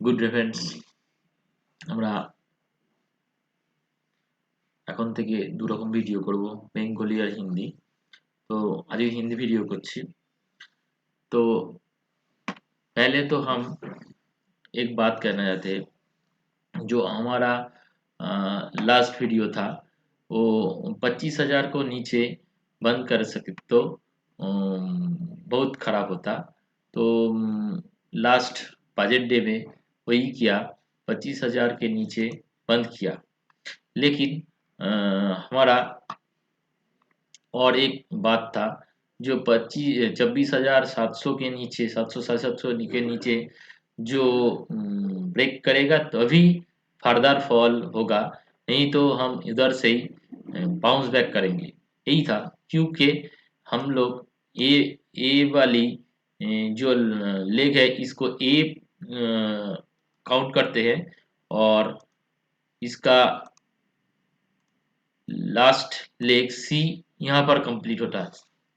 Good day friends, আমরা এখন থেকে দুরকম ভিডিও করব, বেঙ্গলি আর হিন্দি। তো আজকে हिंदी वीडियो করছি। तो पहले तो हम एक बात कहना चाहते हैं, जो हमारा लास्ट वीडियो था वो 25,000 को नीचे बंद कर सके तो बहुत खराब होता। तो लास्ट बजट डे में वही किया, 25,000 के नीचे बंद किया। लेकिन हमारा और एक बात था, जो 26,700 के नीचे 700 साढ़े 700 के नीचे जो ब्रेक करेगा तभी फर्दर फॉल होगा, नहीं तो हम इधर से ही बाउंस बैक करेंगे। यही था, क्योंकि हम लोग ए ए वाली जो लेग है इसको ए काउंट करते हैं, और इसका लास्ट लेग सी यहाँ पर कंप्लीट होता है।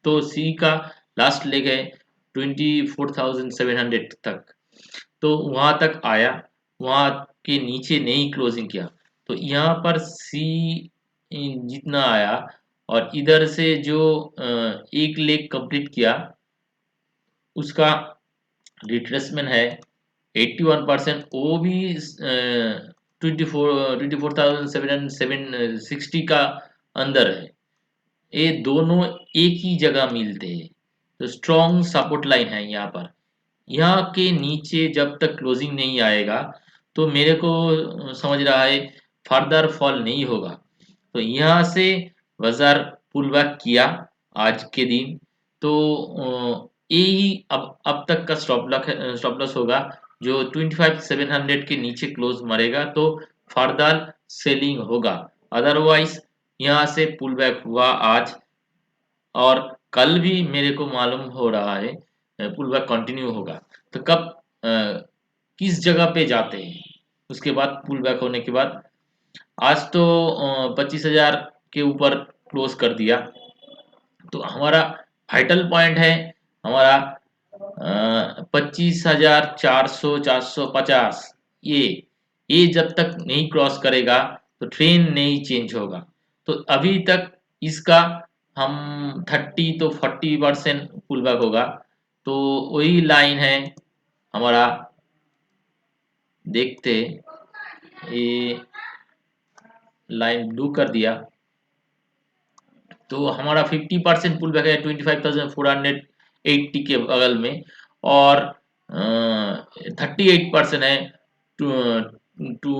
तो सी का लास्ट लेग है 24,700 तक। तो वहां तक आया, वहां के नीचे नहीं क्लोजिंग किया। तो यहाँ पर सी जितना आया और इधर से जो एक लेग कंप्लीट किया उसका रिट्रेसमेंट है 81%। वो भी 24,760 का अंदर है। ये दोनों एक ही जगह मिलते हैं, तो स्ट्रॉन्ग सपोर्ट लाइन है यहाँ पर। यहाँ के नीचे जब तक क्लोजिंग नहीं आएगा तो मेरे को समझ रहा है फर्दर फॉल नहीं होगा। तो यहाँ से बाजार पुल बैक किया आज के दिन। तो यही अब तक का स्टॉप लॉस होगा, जो 25,700 के नीचे क्लोज मरेगा तो फर्दर सेलिंग होगा। अदरवाइज यहाँ से पुल बैक हुआ आज, और कल भी मेरे को मालूम हो रहा है पुल बैक कंटिन्यू होगा। तो कब किस जगह पे जाते हैं उसके बाद पुल बैक होने के बाद। आज तो 25,000 के ऊपर क्लोज कर दिया। तो हमारा वाइटल पॉइंट है हमारा 25,400 450। ये जब तक नहीं क्रॉस करेगा तो ट्रेन नहीं चेंज होगा। तो अभी तक इसका हम 30 तो 40% पुल बैक होगा। तो वही लाइन है हमारा, देखते ये लाइन ब्लू कर दिया। तो हमारा 50% पुल बैक है 25,480 के बगल में, और 38% है टू टू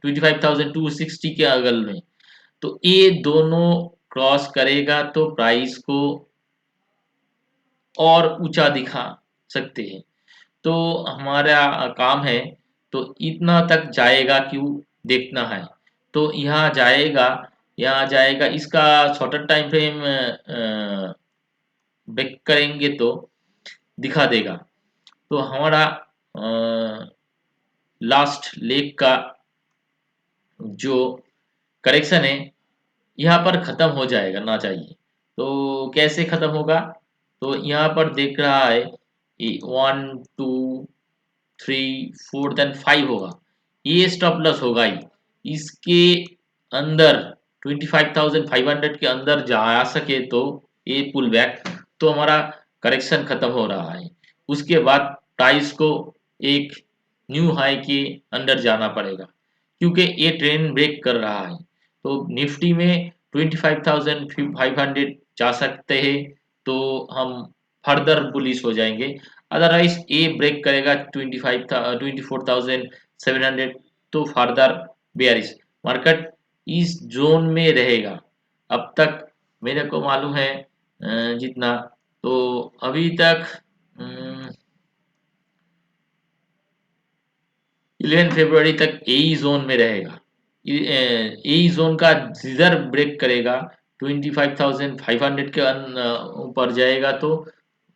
25,260 के बगल में। तो ये दोनों क्रॉस करेगा तो प्राइस को और ऊंचा दिखा सकते हैं। तो हमारा काम है, तो इतना तक जाएगा क्यों देखना है। तो यहाँ जाएगा इसका शॉर्टर टाइम फ्रेम ब्रेक करेंगे तो दिखा देगा। तो हमारा लास्ट लेग का जो करेक्शन है यहाँ पर खत्म हो जाएगा ना चाहिए। तो कैसे खत्म होगा, तो यहाँ पर देख रहा है 1 2 3 4 देन 5 होगा। ये स्टॉप लॉस होगा ही। इसके अंदर 25,500 के अंदर जा सके तो ये पुल बैक, तो हमारा करेक्शन खत्म हो रहा है। उसके बाद प्राइस को एक न्यू हाई के अंदर जाना पड़ेगा, क्योंकि ये ट्रेंड ब्रेक कर रहा है। तो निफ्टी में 25,500 जा सकते हैं तो हम फर्दर बुलिश हो जाएंगे। अदरवाइज ये ब्रेक करेगा 24,700 तो फर्दर बेयरिश मार्केट इस जोन में रहेगा। अब तक मेरे को मालूम है जितना, तो अभी तक 11 फरवरी तक यही जोन में रहेगा। यही जोन का जिधर ब्रेक करेगा 25,500 के ऊपर जाएगा तो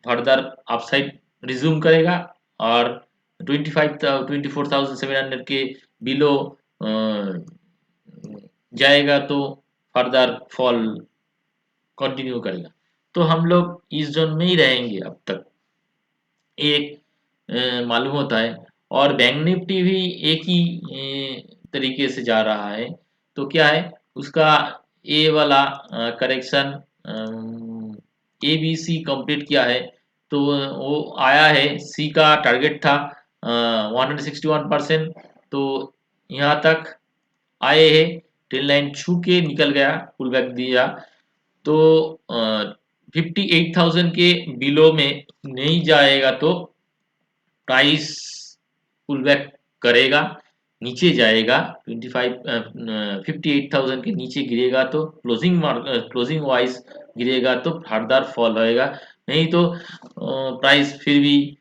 फर्दर अपसाइड रिज्यूम करेगा, और 24,700 के बिलो जाएगा तो फर्दर फॉल कंटिन्यू करेगा। तो हम लोग इस जोन में ही रहेंगे अब तक, एक मालूम होता है। और बैंक निफ्टी भी एक ही तरीके से जा रहा है। तो क्या है उसका ए वाला correction A B C complete किया है, तो वो आया है। सी का टारगेट था 161%, तो यहाँ तक आए हैं, ट्रेल लाइन छू के निकल गया, पुल बैक दिया। तो 58,000 के बिलो में नहीं जाएगा तो प्राइस पुल बैक करेगा, नीचे जाएगा 58,000 के नीचे गिरेगा तो क्लोजिंग वाइज गिरेगा तो फर्दर फॉल होएगा। नहीं तो प्राइस फिर भी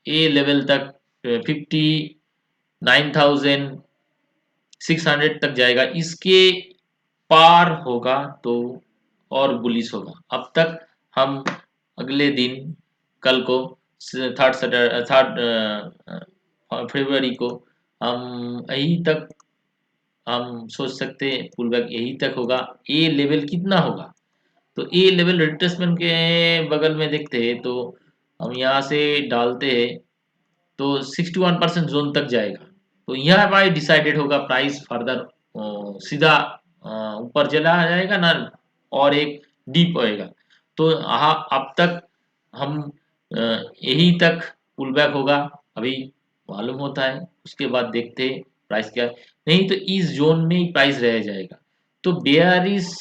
ए लेवल तक 59,600 तक जाएगा। इसके पार होगा तो और बुलिश होगा। अब तक हम अगले दिन कल को थर्ड फरवरी को हम यहीं तक हम सोच सकते हैं पुल बैक यहीं तक होगा। ए लेवल कितना होगा, तो ए लेवल रिट्रेसमेंट के बगल में देखते हैं, तो हम यहाँ से डालते हैं तो 61% जोन तक जाएगा। तो यहाँ पर डिसाइडेड होगा प्राइस फर्दर सीधा ऊपर चला जाएगा ना और एक डीप होएगा। तो हाँ अब तक हम यही तक पुल बैक होगा अभी मालूम होता है। उसके बाद देखते हैं प्राइस क्या है। नहीं तो इस जोन में ही प्राइस रह जाएगा। तो बेयरिश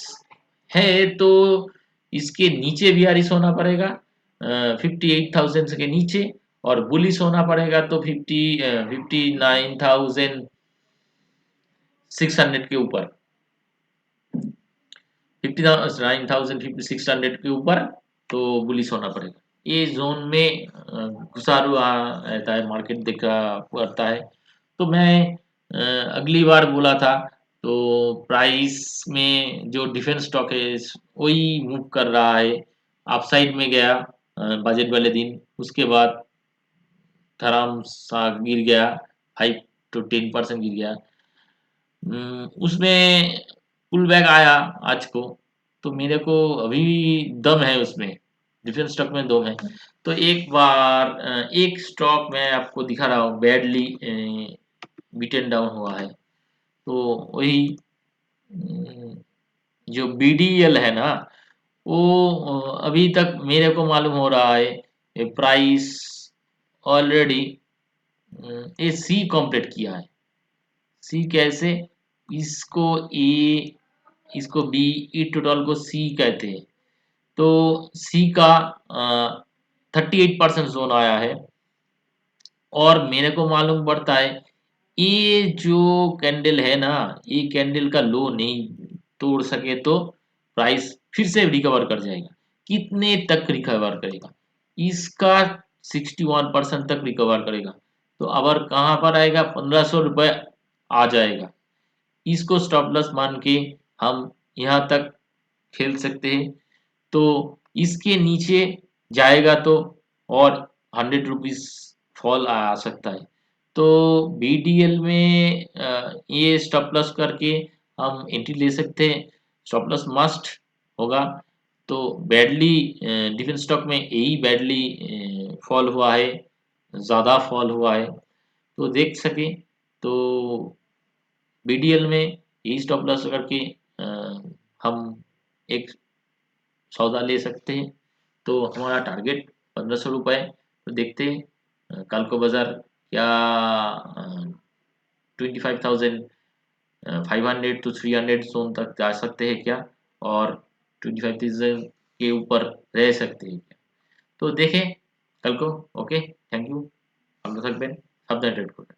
है तो इसके नीचे बेयरिश होना पड़ेगा 58,000 के नीचे, और बुलिश होना पड़ेगा तो 59,600 के ऊपर, 59,600 के ऊपर तो बुलिश होना पड़ेगा। ये जोन में घुसा हुआ रहता है, मार्केट देखा करता है। तो मैं अगली बार बोला था, तो प्राइस में जो डिफेंस स्टॉक है वही मूव कर रहा है। अपसाइड में गया बजट वाले दिन, उसके बाद धड़ाम सा गिर गया, 5 to 10% गिर गया। उसमें पुल बैक आया आज को, तो मेरे को अभी दम है उसमें, डिफरेंट स्टॉक में दम है। तो एक बार एक स्टॉक मैं आपको दिखा रहा हूँ बैडली बीटन डाउन हुआ है, तो वही जो बीडीएल है ना, वो अभी तक मेरे को मालूम हो रहा है प्राइस ऑलरेडी ये सी कंप्लीट किया है। सी कैसे, इसको ए, इसको बी, ई टोटल को सी कहते हैं। तो सी का 38% जोन आया है, और मेरे को मालूम पड़ता है ये जो कैंडल है ना, ये कैंडल का लो नहीं तोड़ सके तो प्राइस फिर से रिकवर कर जाएगा। कितने तक रिकवर करेगा, इसका 61% तक रिकवर करेगा। तो अगर कहाँ पर आएगा, 1500 रुपए आ जाएगा। इसको स्टॉप लॉस मान के हम यहाँ तक खेल सकते हैं। तो इसके नीचे जाएगा तो और 100 रुपीज फॉल आ सकता है। तो बीडीएल में ये स्टॉप लॉस करके हम एंट्री ले सकते हैं। स्टॉप लॉस मस्ट होगा। तो बैडली डिफेंस स्टॉक में यही बैडली फॉल हुआ है, ज़्यादा फॉल हुआ है, तो देख सके तो बीडीएल में यही स्टॉप लॉस करके हम एक सौदा ले सकते हैं। तो हमारा टारगेट 1500 रुपये। तो देखते हैं कल को बाजार क्या 25,500 to 300 जोन तक जा सकते हैं क्या, और 25,000 के ऊपर रह सकते हैं क्या। तो देखें कल को। Okay, thank you. ভালো থাকবেন, সাবধানে ট্রেড করবেন।